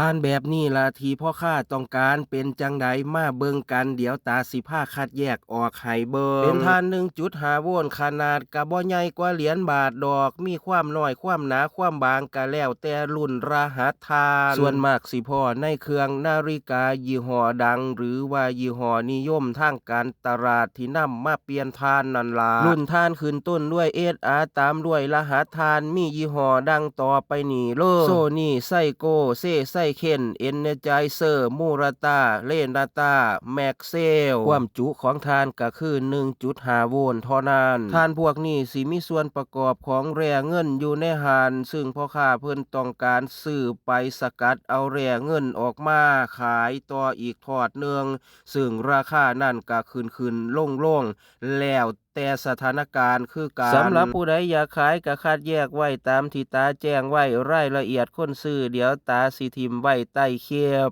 ท่านแบบนี้ล่ะที่พ่อค้าต้องการเป็นจังใดมาเบิ่งกันเดี๋ยวตาสิพาคัดแยกออกให้เบิ่งเป็นท่าน1.5 โวลต์ขนาดก็บ่ใหญ่กว่าเหรียญบาทดอกมีความน้อยความหนาความบางก็แล้วแต่รุ่นรหัสทานส่วนมากสิพ้อในเครื่องนาฬิกายี่ห้อดังหรือว่ายี่ห้อนิยมทางการตลาดที่นำมาเปลี่ยนทานนั่นล่ะรุ่นทานขึ้นต้นด้วย SR ตามด้วยรหัสทานมียี่ห้อดังต่อไปนี้เลยโซนี่ไซโกเซไซเคนเอนเนจเซอร์มูราตาเลนาตาแม็กเซลความจุของทานก็คือ 1.5 โวลต์เท่านั้นทานพวกนี้สิมีส่วนประกอบของแร่เงินอยู่ในหานซึ่งพ่อค้าเพิ่นต้องการซื้อไปสกัดเอาแร่เงินออกมาขายต่ออีกทอดหนึ่งซึ่งราคานั่นก็ขึ้นลงแล้วแต่สถานการณ์คือการสำหรับผู้ใดอยากขายก็คัดแยกไว้ตามที่ตาแจ้งไว้รายละเอียดคนซื้อเดี๋ยวตาสิทิมไว้ใต้คลิป